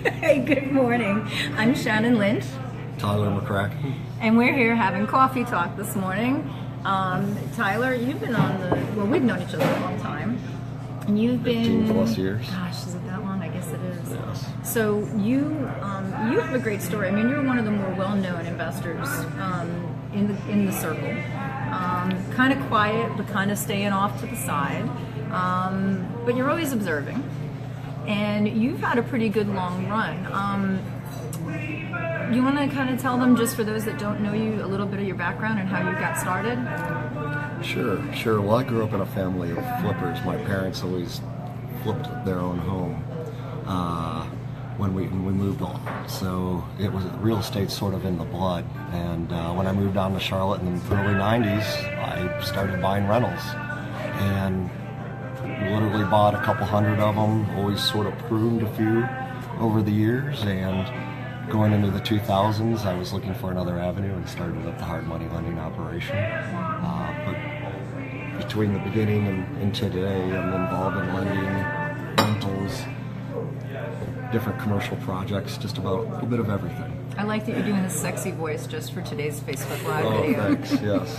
Hey, good morning. I'm Shannon Lynch, Tyler McCracken. and we're here having coffee talk this morning. Tyler, you've been on we've known each other a long time. And you've been 15 plus years. Gosh, is it that long? I guess it is. Yes. So you have a great story. I mean, you're one of the more well-known investors in the circle. Kind of quiet, but kind of staying off to the side. But you're always observing, and you've had a pretty good long run. You want to kind of tell them, just for those that don't know you, a little bit of your background and how you got started? Sure. Well, I grew up in a family of flippers. My parents always flipped their own home when we moved on. So it was real estate sort of in the blood. And when I moved down to Charlotte in the early 90s, I started buying rentals. And literally bought a couple hundred of them, always sort of pruned a few over the years. And going into the 2000s, I was looking for another avenue and started up the hard money lending operation. But between the beginning and today, I'm involved in lending, rentals, different commercial projects, just about a little bit of everything. I like that you're doing this sexy voice just for today's Facebook Live video. Thanks, yes.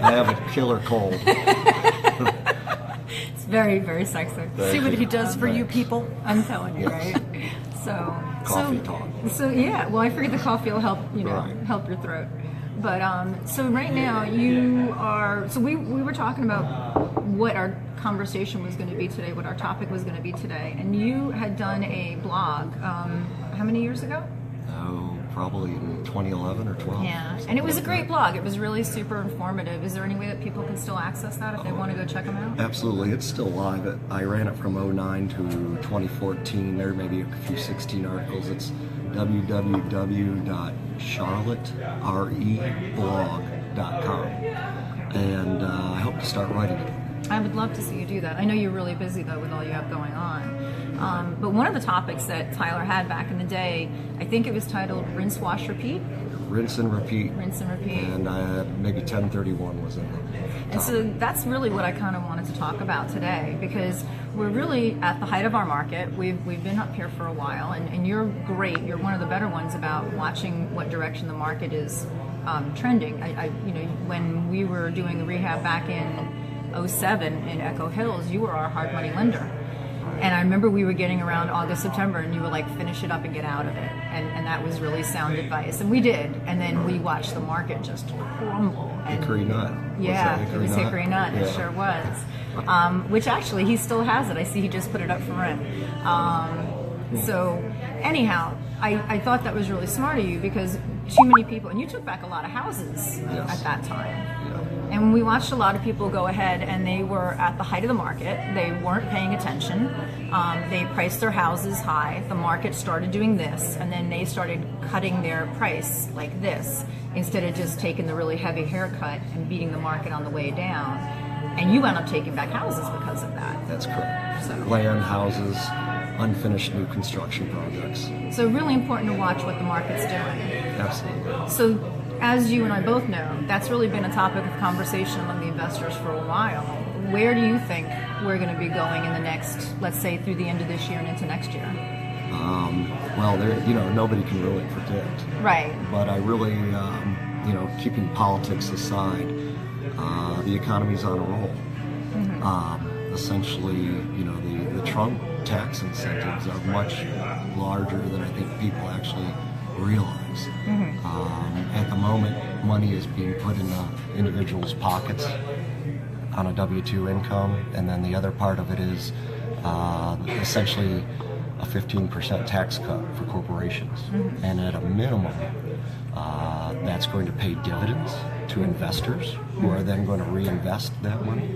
I have a killer cold. It's very, very sexy. See what he does for you people. I'm telling you, Yes. right? Coffee talk. So yeah, well, I figured the coffee will help, Right. help your throat. But so right now you are. So we were talking about what our conversation was going to be today, what our topic was going to be today, and you had done a blog. How many years ago? Oh, probably in 2011 or 12. Yeah, and it was a great blog. It was really super informative. Is there any way that people can still access that if they want to go check them out? Absolutely, it's still live. I ran it from 2009 to 2014. There may be a few 16 articles. It's www.charlottereblog.com, and I hope to start writing it. I would love to see you do that. I know you're really busy, though, with all you have going on. But one of the topics that Tyler had back in the day, I think it was titled Rinse, Wash, Repeat. Rinse and repeat. Rinse and repeat. And maybe 1031 was in it. And so that's really what I kind of wanted to talk about today, because we're really at the height of our market. We've been up here for a while, and you're great. You're one of the better ones about watching what direction the market is trending. When we were doing the rehab back in 2007 in Echo Hills, you were our hard money lender. And I remember we were getting around August, September, and you were like, finish it up and get out of it. And that was really sound advice. And we did. And then we watched the market just crumble. And Hickory nut. yeah, it was Hickory Nut. Yeah. It sure was. Which actually, he still has it. I see he just put it up for rent. So anyhow, I thought that was really smart of you, because too many people, and you took back a lot of houses Yes. at that time. Yeah. And we watched a lot of people go ahead, and they were at the height of the market. They weren't paying attention. They priced their houses high. The market started doing this, and then they started cutting their price like this, instead of just taking the really heavy haircut and beating the market on the way down. And you wound up taking back houses because of that. That's correct. So- Land, houses, unfinished new construction projects. So really important to watch what the market's doing. Absolutely. So, as you and I both know, that's really been a topic of conversation among the investors for a while. Where do you think we're going to be going in the next, let's say, through the end of this year and into next year? Well, nobody can really predict. Right. But I really, keeping politics aside, the economy's on a roll. Essentially, the Trump tax incentives are much larger than I think people actually realize. At the moment, money is being put in individuals' pockets on a W-2 income, and then the other part of it is essentially a 15% tax cut for corporations. And at a minimum, that's going to pay dividends to investors who are then going to reinvest that money.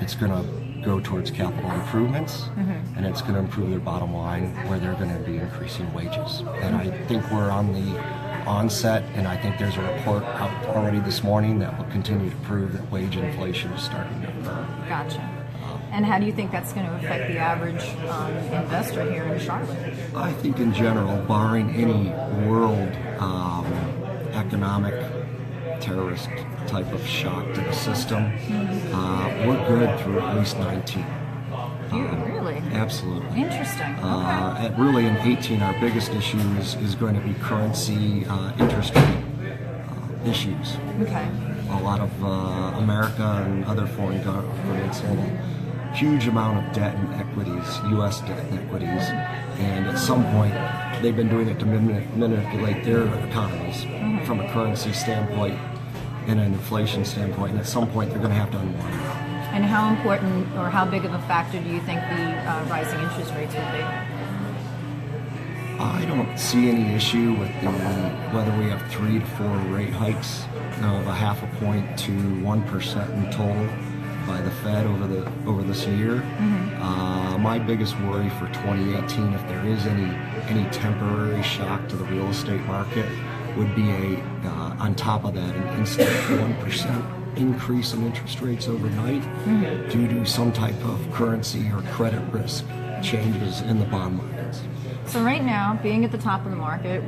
It's going to go towards capital improvements, and it's going to improve their bottom line, where they're going to be increasing wages. And I think we're on the onset, and I think there's a report out already this morning that will continue to prove that wage inflation is starting to occur. Gotcha. And how do you think that's going to affect the average investor here in Charlotte? I think in general, barring any world economic terrorist type of shock to the system, we're good through at least 19. Really? Absolutely. Interesting. Okay. Really, in 18, our biggest issue is going to be currency, interest rate issues. Okay. A lot of America and other foreign governments hold a huge amount of debt and equities, U.S. debt and equities, and at some point they've been doing it to manipulate their economies from a currency standpoint and an inflation standpoint, and at some point they're going to have to unwind. And how important or how big of a factor do you think the rising interest rates would be? I don't see any issue with whether we have 3 to 4 rate hikes of a half a point to 1% in total by the Fed over this year. My biggest worry for 2018, if there is any temporary shock to the real estate market, would be on top of that an instant 1% increase in interest rates overnight due to some type of currency or credit risk changes in the bond markets. So right now, being at the top of the market,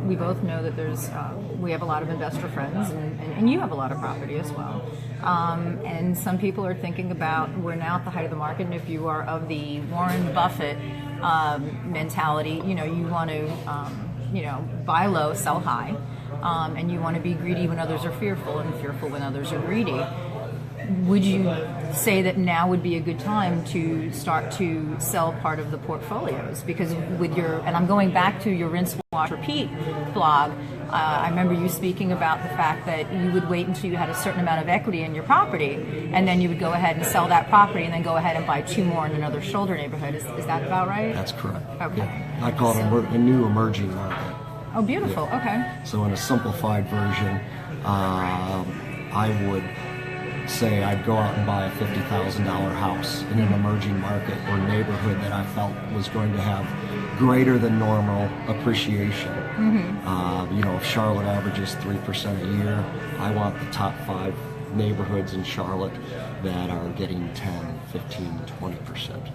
we both know that we have a lot of investor friends, and you have a lot of property as well. And some people are thinking about, we're now at the height of the market, and if you are of the Warren Buffett mentality, you want to, buy low, sell high, and you want to be greedy when others are fearful, and fearful when others are greedy. Would you say that now would be a good time to start to sell part of the portfolios? Because and I'm going back to your rinse, wash, repeat blog, I remember you speaking about the fact that you would wait until you had a certain amount of equity in your property, and then you would go ahead and sell that property and then go ahead and buy 2 more in another shoulder neighborhood. Is that about right? That's correct. Okay. Yeah. I call it a new emerging market. Oh, beautiful. Yeah. Okay. So in a simplified version, I would say I'd go out and buy a $50,000 house in an emerging market or neighborhood that I felt was going to have greater than normal appreciation. If Charlotte averages 3% a year, I want the top 5 neighborhoods in Charlotte that are getting 10, 15, 20%.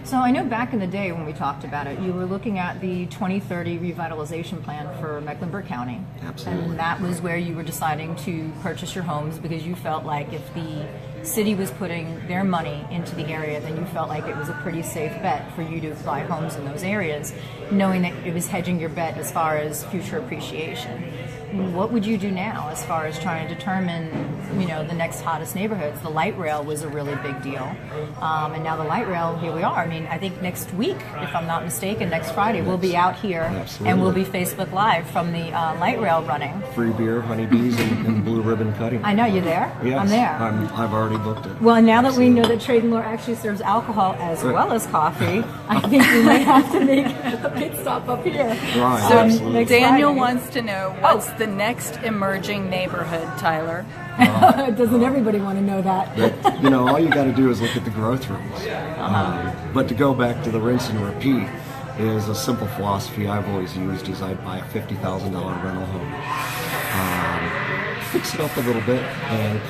So I know back in the day when we talked about it, you were looking at the 2030 revitalization plan for Mecklenburg County. Absolutely. And that was where you were deciding to purchase your homes because you felt like if the city was putting their money into the area, then you felt like it was a pretty safe bet for you to buy homes in those areas, knowing that it was hedging your bet as far as future appreciation. What would you do now as far as trying to determine, the next hottest neighborhoods? The light rail was a really big deal. And now the light rail, here we are. I mean, I think next week, if I'm not mistaken, next Friday, we'll be out here. Absolutely. And we'll be Facebook Live from the light rail running. Free beer, honeybees, and blue ribbon cutting. I know, you're there? Yes, I'm there. I've already booked it. Well, now that we know that Trade and Lore actually serves alcohol as well as coffee, I think we might have to make a pit stop up here. Right, So absolutely. Daniel Friday. wants to know what's the next emerging neighborhood, Tyler? Doesn't everybody want to know that? All you got to do is look at the growth rates. But to go back to the rinse and repeat is a simple philosophy I've always used is I'd buy a $50,000 rental home, fix it up a little bit, and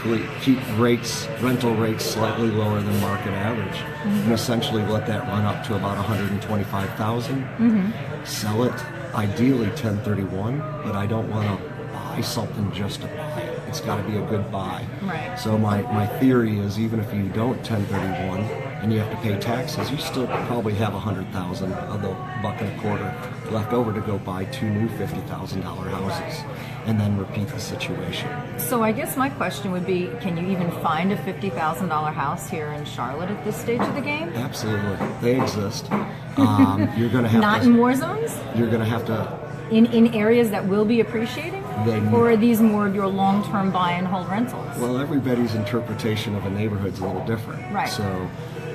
keep rental rates slightly lower than market average, and essentially let that run up to about $125,000. Sell it, ideally 1031, but I don't want to buy something just to buy it. It's got to be a good buy. Right. So my theory is even if you don't 1031 and you have to pay taxes, you still probably have $100,000 of the $1.25 left over to go buy 2 new $50,000 houses and then repeat the situation. So I guess my question would be, can you even find a $50,000 house here in Charlotte at this stage of the game? Absolutely. They exist. You're going to have Not to... in war zones? You're going to have to... In areas that will be appreciating? Then- Or are these more of your long-term buy and hold rentals? Well, everybody's interpretation of a neighborhood's a little different. Right. So...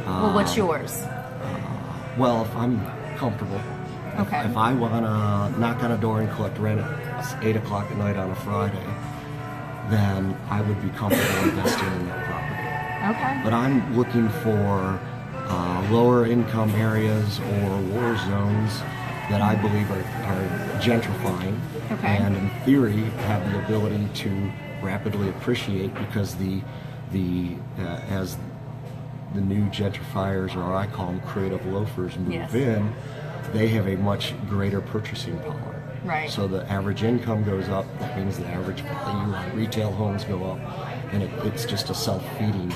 Well, what's yours? Well, if I'm comfortable, Okay. if I want to knock on a door and collect rent at 8 o'clock at night on a Friday, then I would be comfortable investing in that property. Okay. But I'm looking for lower income areas or war zones that I believe are gentrifying, Okay. and in theory have the ability to rapidly appreciate because as the new gentrifiers, or I call them creative loafers, move Yes. in, they have a much greater purchasing power. Right. So the average income goes up. That means the average value on retail homes go up, and it's just a self-feeding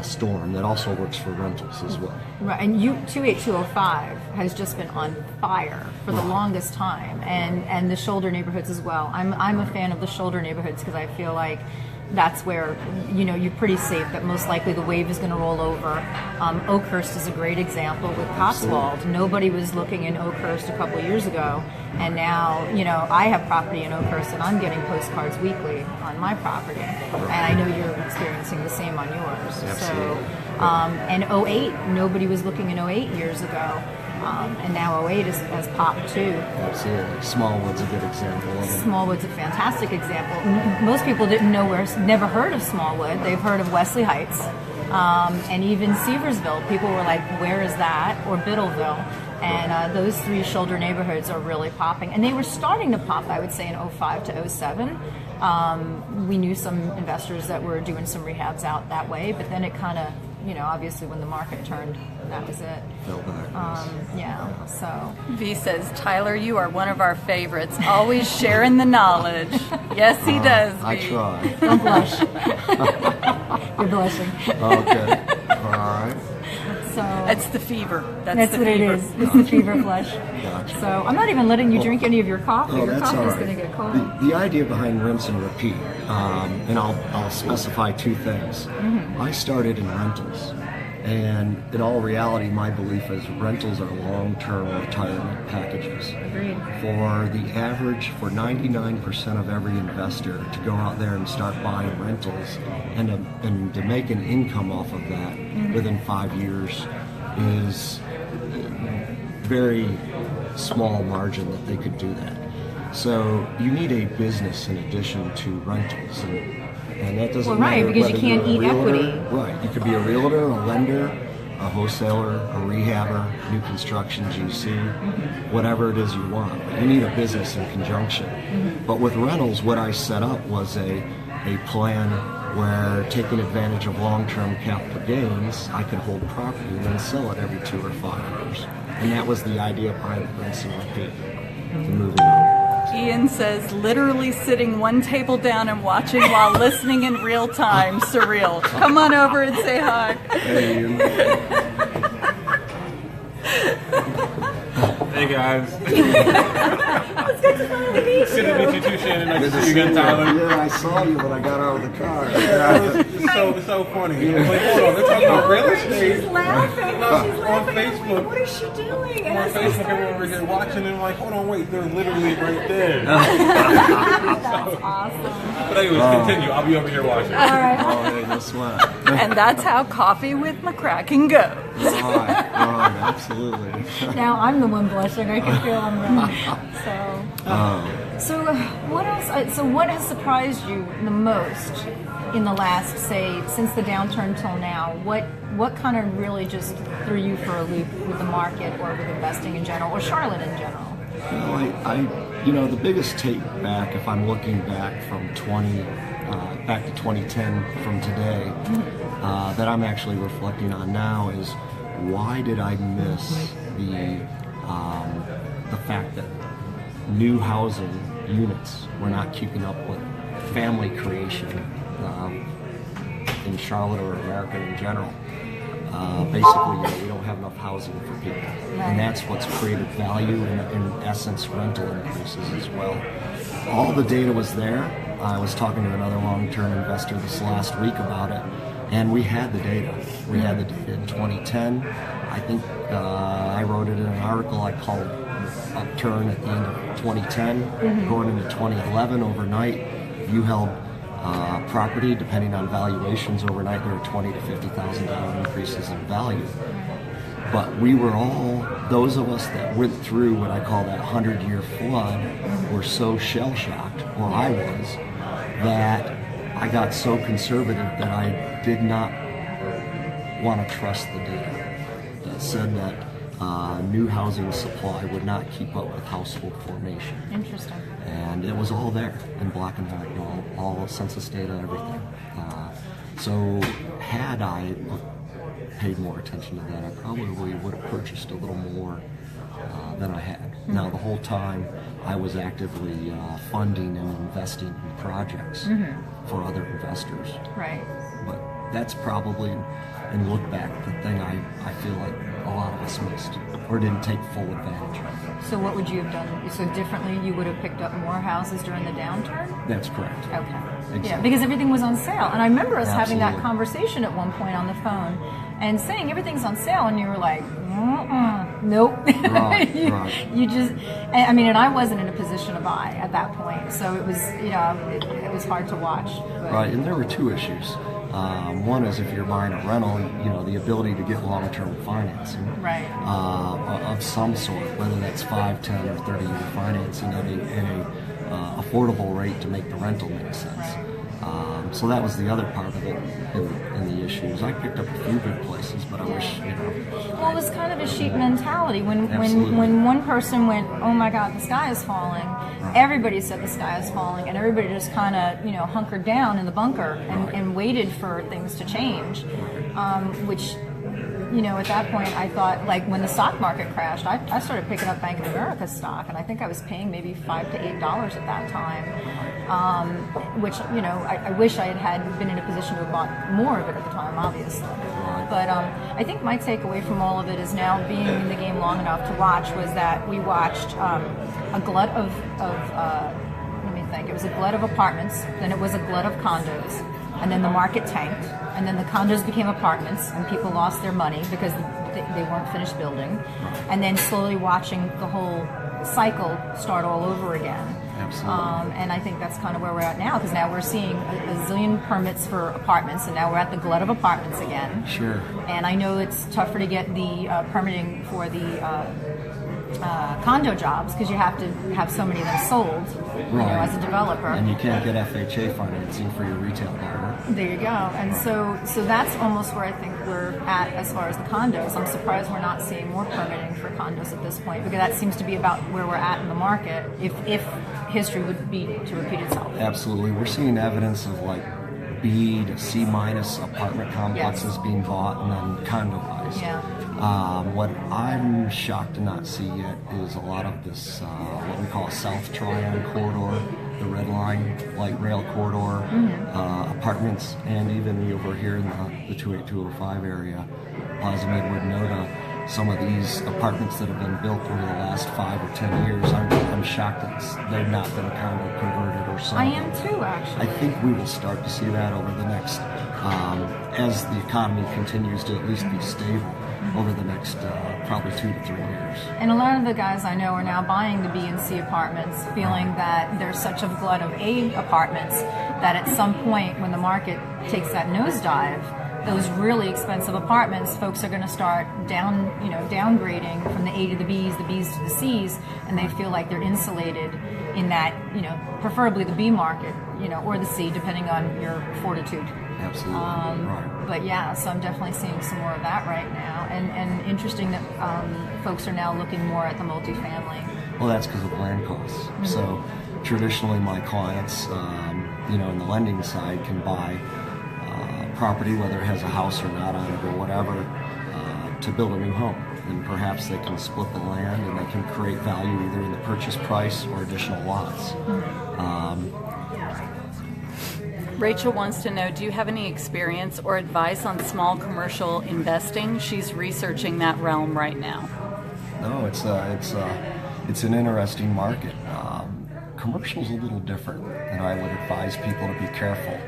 storm that also works for rentals as well. Right, and 28205 has just been on fire for the longest time, and the shoulder neighborhoods as well. I'm a fan of the shoulder neighborhoods because I feel like that's where you're pretty safe. That most likely the wave is going to roll over. Oakhurst is a great example with Cotswold. Nobody was looking in Oakhurst a couple of years ago, and now I have property in Oakhurst, and I'm getting postcards weekly on my property, and I know you're experiencing the same on yours. Absolutely. So, and '08, nobody was looking in '08 years ago. And now '08 has popped too. Absolutely. Smallwood's a good example of it. Smallwood's a fantastic example. Most people never heard of Smallwood. They've heard of Wesley Heights, and even Seversville. People were like, where is that? Or Biddleville. And those three shoulder neighborhoods are really popping. And they were starting to pop, I would say, in '05 to '07. We knew some investors that were doing some rehabs out that way, but then it kind of, obviously when the market turned, that was it. Fell back. Yeah, so. V says, Tyler, you are one of our favorites, always sharing the knowledge. Yes, he does, V. I try. Don't blush. You're blushing. Okay. All right. So That's the fever. that's the what fever. it is. It's the fever flush. Gotcha. So I'm not even letting you drink any of your coffee. Oh, Your that's coffee all is right. going to get cold. The idea behind rinse and repeat, and I'll specify two things. Mm-hmm. I started in rentals, and in all reality, my belief is rentals are long-term retirement packages. Agreed. For 99% of every investor to go out there and start buying rentals and to make an income off of that within 5 years is very small margin that they could do that. So you need a business in addition to rentals, and that doesn't Well, right, matter because you whether can't you're a eat realtor. equity. Right, you could be a realtor, a lender, a wholesaler, a rehabber, new construction, GC, whatever it is you want. But you need a business in conjunction. But with rentals, what I set up was a plan where, taking advantage of long-term capital gains, I could hold property and then sell it every 2 or 5 years. And that was the idea behind the rinse and repeat. And moving on. Ian says, literally sitting one table down and watching while listening in real time. Surreal. Come on over and say hi. Hey, Ian. Hey guys. Good to meet you too, Shannon. Nice to see you again, Tyler. Yeah, I saw you when I got out of the car. It's so funny. I'm like, hold on, they're talking about real estate. She's laughing. On Facebook. What is she doing? And On as I Facebook, started- I'm over here watching, and I'm like, hold on, wait, they're literally right there. That's awesome. But anyways, continue. I'll be over here watching. All right. Oh, hey, no sweat. And that's how Coffee with McCracken goes. Right, absolutely. Now I'm the one blushing. I can feel I'm wrong. So what else? So what has surprised you the most in the last, say, since the downturn till now? What kind of really just threw you for a loop with the market or with investing in general, or Charlotte in general? The biggest take back, if I'm looking back from back to 2010 from today, that I'm actually reflecting on now is, why did I miss the fact that new housing units were not keeping up with family creation in Charlotte or America in general. Basically, we don't have enough housing for people, and that's what's created value and, in essence, rental increases as well. All the data was there. I was talking to another long-term investor this last week about it, and we had the data. We had the data in 2010. I think I wrote it in an article I called Upturn at the end of 2010, going into 2011 overnight. You held property, depending on valuations overnight, there were $20,000 to $50,000 increases in value. But we were all, those of us that went through what I call that 100-year flood, were so shell-shocked, or I was, that I got so conservative that I did not want to trust the data that said that new housing supply would not keep up with household formation. Interesting. And it was all there in black and white, all census data, everything. So had I paid more attention to that, I probably would have purchased a little more than I had. Now, the whole time I was actively funding and investing in projects for other investors. Right. But that's probably, and look back, the thing I feel like a lot of us missed or didn't take full advantage of. So what would you have done? So differently, you would have picked up more houses during the downturn? That's correct. Okay. Exactly. Yeah, because everything was on sale. And I remember us having that Absolutely. conversation at one point on the phone and saying everything's on sale, and you were like, nope. Right, you, right. you just, I mean, and I wasn't in a position to buy at that point. So it was, it was hard to watch. But. Right, and there were two issues. One is if you're buying a rental, the ability to get long-term financing Right. Of some sort, whether that's 5, 10, or 30-year financing at a affordable rate to make the rental make sense. Right. So that was the other part of it in the issues. I picked up a few good places, but I wish, Well, it was kind of a sheep mentality. Absolutely. When one person went, oh my God, the sky is falling, everybody said the sky is falling, and everybody just kind of, hunkered down in the bunker and waited for things to change, which, at that point I thought, like when the stock market crashed, I started picking up Bank of America stock, and I think I was paying maybe $5 to $8 at that time, which, I wish I had been in a position to have bought more of it at the time, obviously. But I think my takeaway from all of it is now being in the game long enough to watch was that we watched a glut of let me think, it was a glut of apartments, then it was a glut of condos, and then the market tanked, and then the condos became apartments, and people lost their money because they weren't finished building, and then slowly watching the whole cycle start all over again. Absolutely. And I think that's kind of where we're at now, because now we're seeing a zillion permits for apartments, and now we're at the glut of apartments again. Sure. And I know it's tougher to get the permitting for the condo jobs because you have to have so many of them sold, as a developer. And you can't get FHA financing for your retail buyer. There you go. And so that's almost where I think we're at as far as the condos. I'm surprised we're not seeing more permitting for condos at this point, because that seems to be about where we're at in the market if history would be to repeat itself. Absolutely. We're seeing evidence of like B to C minus apartment complexes being bought and then condoized. Yeah. What I'm shocked to not see yet is a lot of this, what we call South Tryon corridor, the Red Line light rail corridor, apartments, and even over here in the 28205 area, Plaza Midwood, Noda, some of these apartments that have been built over the last 5 or 10 years, I'm shocked that they've not been condo converted or something. I am too, actually. I think we will start to see that over the next, as the economy continues to at least be stable over the next probably 2 to 3 years. And a lot of the guys I know are now buying the B and C apartments, feeling that there's such a glut of A apartments that at some point when the market takes that nosedive, those really expensive apartments, folks are going to start downgrading from the A to the Bs to the Cs, and they feel like they're insulated in that, preferably the B market, or the C, depending on your fortitude. Absolutely. Right. But yeah, so I'm definitely seeing some more of that right now, and interesting that folks are now looking more at the multifamily. Well, that's because of land costs. So traditionally my clients, in the lending side can buy property, whether it has a house or not on it or whatever, to build a new home. And perhaps they can split the land and they can create value either in the purchase price or additional lots. Rachel wants to know, do you have any experience or advice on small commercial investing? She's researching that realm right now. No, it's an interesting market. Commercial's a little different, and I would advise people to be careful.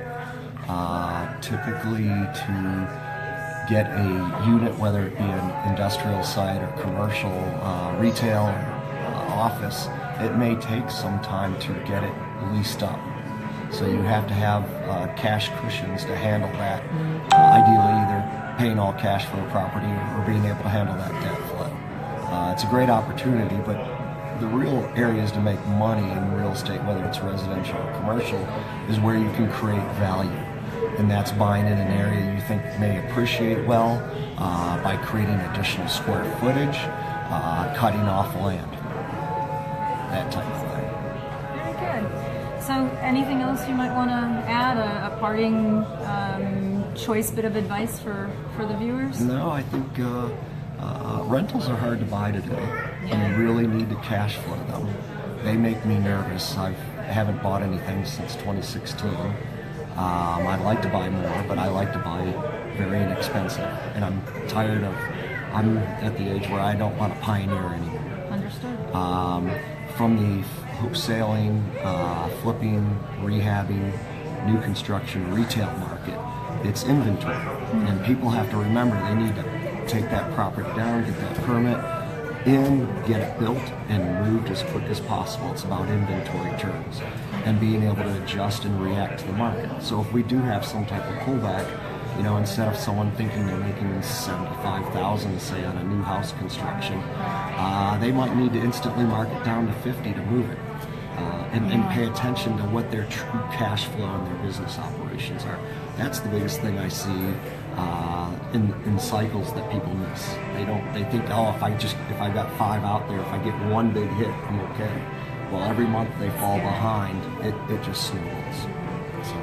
Typically, to get a unit, whether it be an industrial site or commercial, retail, or office, it may take some time to get it leased up. So you have to have cash cushions to handle that. Ideally, either paying all cash for a property or being able to handle that debt flow. It's a great opportunity, but the real areas to make money in real estate, whether it's residential or commercial, is where you can create value. And that's buying in an area you think may appreciate well by creating additional square footage, cutting off land, that type of thing. Very good. So anything else you might want to add, a parting choice bit of advice for the viewers? No, I think rentals are hard to buy today. You really need to cash flow them. They make me nervous. I haven't bought anything since 2016. I'd like to buy more, but I like to buy very inexpensive. And I'm I'm at the age where I don't want to pioneer anymore. Understood. From the wholesaling, flipping, rehabbing, new construction, retail market, it's inventory. And people have to remember they need to take that property down, get that permit in, get it built, and moved as quick as possible. It's about inventory turns and being able to adjust and react to the market. So if we do have some type of pullback, instead of someone thinking they're making $75,000, say, on a new house construction, they might need to instantly mark it down to 50 to move it, and pay attention to what their true cash flow and their business operations are. That's the biggest thing I see in cycles that people miss. They think, if I got 5 out there, if I get one big hit, I'm okay. Well, every month they fall behind, it just snowballs.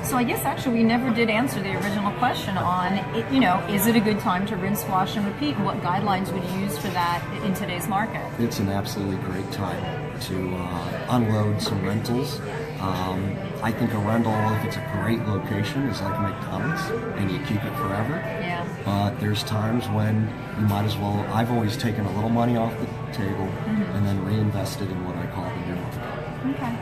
So I guess actually we never did answer the original question on, is it a good time to rinse, wash, and repeat? And what guidelines would you use for that in today's market? It's an absolutely great time to unload some rentals. I think a rental, if it's a great location, is like McDonald's, and you keep it forever. Yeah. But there's times when you might as well, I've always taken a little money off the table and then reinvested in what I call the new market. Okay.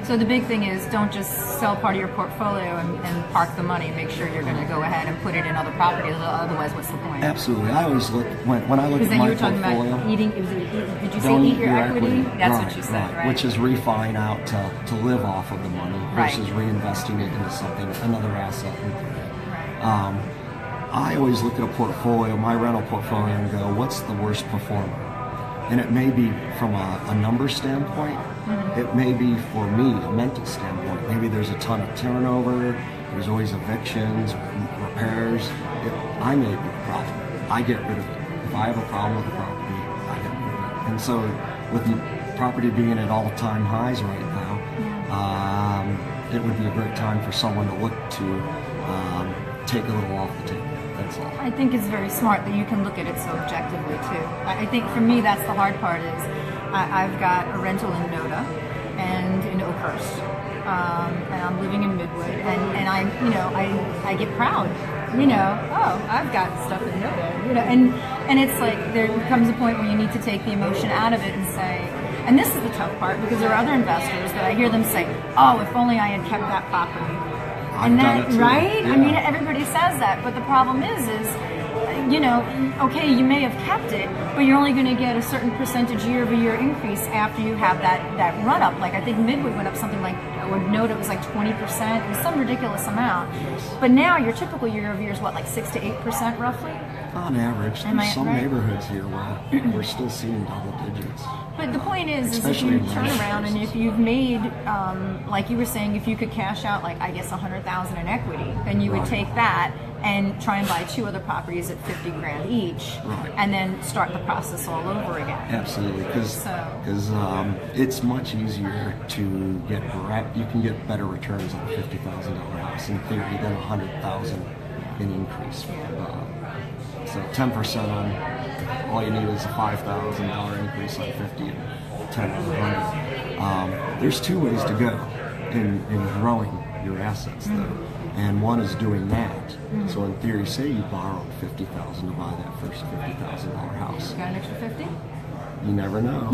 So the big thing is don't just sell part of your portfolio and park the money. Make sure you're going to go ahead and put it in other properties. Otherwise, what's the point? Absolutely. I always look, when I look at my portfolio. Because then you were talking about eating, did you say eat your equity? That's what you said, right? Which is refining out to live off of the money versus reinvesting it into something, another asset. Right. I always look at a portfolio, my rental portfolio, and go, what's the worst performer? And it may be from a number standpoint. It may be, for me, a mental standpoint. Maybe there's a ton of turnover. There's always evictions, repairs. I may be a problem. I get rid of it. If I have a problem with the property, I get rid of it. And so, with property being at all-time highs right now, it would be a great time for someone to look to take a little off the table. That's all. I think it's very smart that you can look at it so objectively too. I think for me that's the hard part is I've got a rental in Noda and in Oakhurst, and I'm living in Midwood, and I get proud. I've got stuff in Noda, and it's like there comes a point where you need to take the emotion out of it and say, and this is the tough part because there are other investors that I hear them say, oh, if only I had kept that property. And that, right? Yeah. I mean, everybody says that, but the problem is, okay, you may have kept it, but you're only going to get a certain percentage year-over-year increase after you have that run-up. Like, I think Midwood went up something like, I would note it was like 20%. It was some ridiculous amount. But now your typical year-over-year is what, like 6 to 8% roughly? On average. There's some neighborhoods here where we're still seeing double digits. But the point is if you turn around and if you've made, like you were saying, if you could cash out, like, I guess $100,000 in equity, then you would take that and try and buy 2 other properties at $50,000 each, and then start the process all over again. Absolutely, because it's much easier to get, you can get better returns on a $50,000 house in theory than $100,000 in increase. So 10% on, all you need is a $5,000 increase on 50 and 10 on 100. There's 2 ways to go in growing your assets though. And one is doing that. So in theory, say you borrowed $50,000 to buy that first $50,000 house. Got an extra 50? You never know.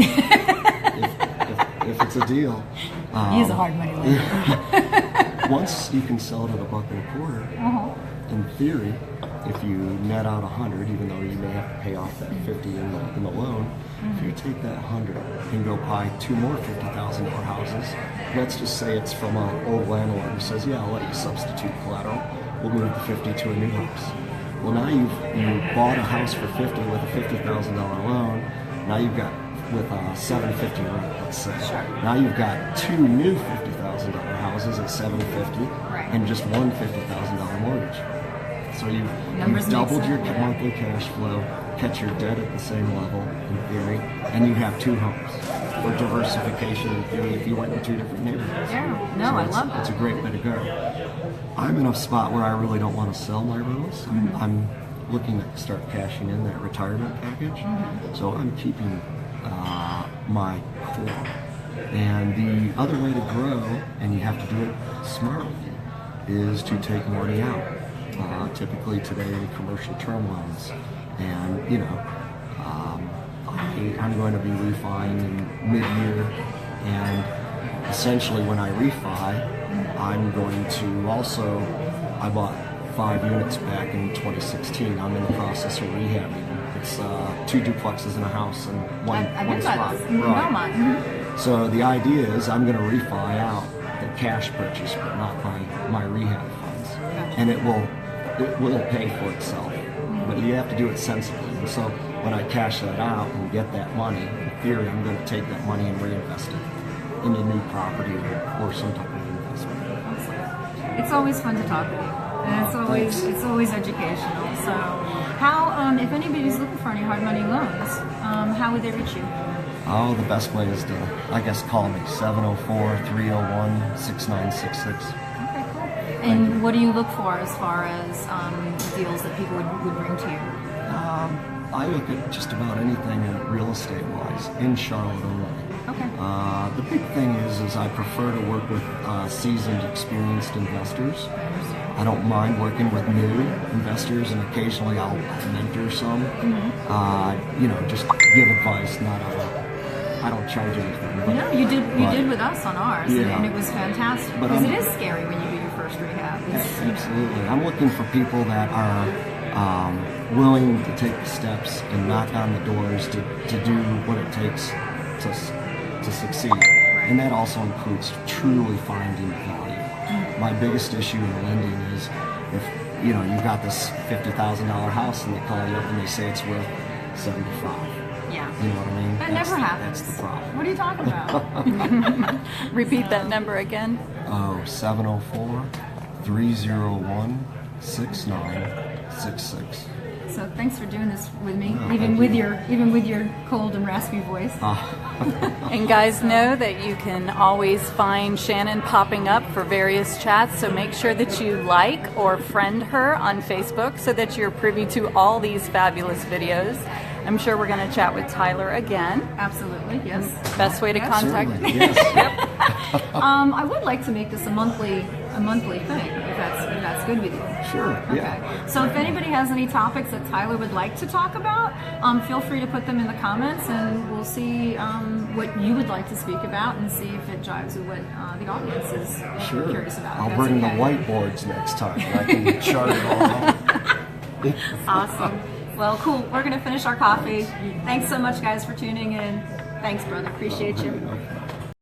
if it's a deal. He's a hard money lender. Once you can sell it at $1.25, in theory, if you net out 100, even though you may have to pay off that 50 in the loan, if you take that 100 and go buy 2 more $50,000 houses, let's just say it's from an old landlord who says, yeah, I'll let you substitute collateral, we'll move the 50 to a new house. Well, now you bought a house for 50 with a $50,000 loan, now you've got, with a $750 rent, let's say. Sure. Now you've got 2 new $50,000 houses at $750 and just one $50,000 mortgage. So you've doubled your monthly cash flow, kept your debt at the same level in theory, and you have 2 homes. For diversification in theory, if you went in 2 different neighborhoods. Yeah, no, I love that. It's a great way to go. I'm in a spot where I really don't want to sell my rentals. I'm looking to start cashing in that retirement package. So I'm keeping my core. And the other way to grow, and you have to do it smartly, is to take money out. Typically today, commercial term loans, and I'm going to be refining in mid-year, and essentially when I refi, I'm going to also, I bought 5 units back in 2016. I'm in the process of rehabbing. It's 2 duplexes in a house and one spot. Right. So the idea is I'm going to refi out the cash purchase, but not my rehab funds, and it will pay for itself. But you have to do it sensibly. And so when I cash that out and get that money, in theory, I'm going to take that money and reinvest it into new property or some type of investment. It's always fun to talk with you, and it's always educational. So, how if anybody's looking for any hard money loans, how would they reach you? Oh, the best way is to, I guess, call me 704-301-6966. And what do you look for as far as deals that people would bring to you? I look at just about anything real estate wise in Charlotte only. Okay. The big thing is I prefer to work with seasoned, experienced investors. I don't mind working with new investors, and occasionally I'll mentor some. Just give advice, I don't charge anything. But, no, you did with us on ours, yeah. And it was fantastic. Because it is scary when you do your first rehab. Absolutely. I'm looking for people that are willing to take the steps and knock on the doors to do what it takes to succeed. Right. And that also includes truly finding value. My biggest issue in lending is if you've got this $50,000 house and they call you up and they say it's worth $75,000. Yeah. You know what I mean? That never happens. That's the problem. What are you talking about? Repeat that number again. Oh, 704-301-6966. So thanks for doing this with me, even with your cold and raspy voice. And guys, know that you can always find Shannon popping up for various chats, so make sure that you like or friend her on Facebook so that you're privy to all these fabulous videos. I'm sure we're going to chat with Tyler again. Absolutely, yes. Best way to contact Certainly, yes. I would like to make this a monthly thing, if that's good with you. Sure, yeah. Okay. So if anybody has any topics that Tyler would like to talk about, feel free to put them in the comments, and we'll see what you would like to speak about and see if it jives with what the audience is curious about. I'll bring the whiteboards next time. I can chart it all out. Awesome. Well, cool. We're going to finish our coffee. Thanks so much, guys, for tuning in. Thanks, brother. Appreciate you.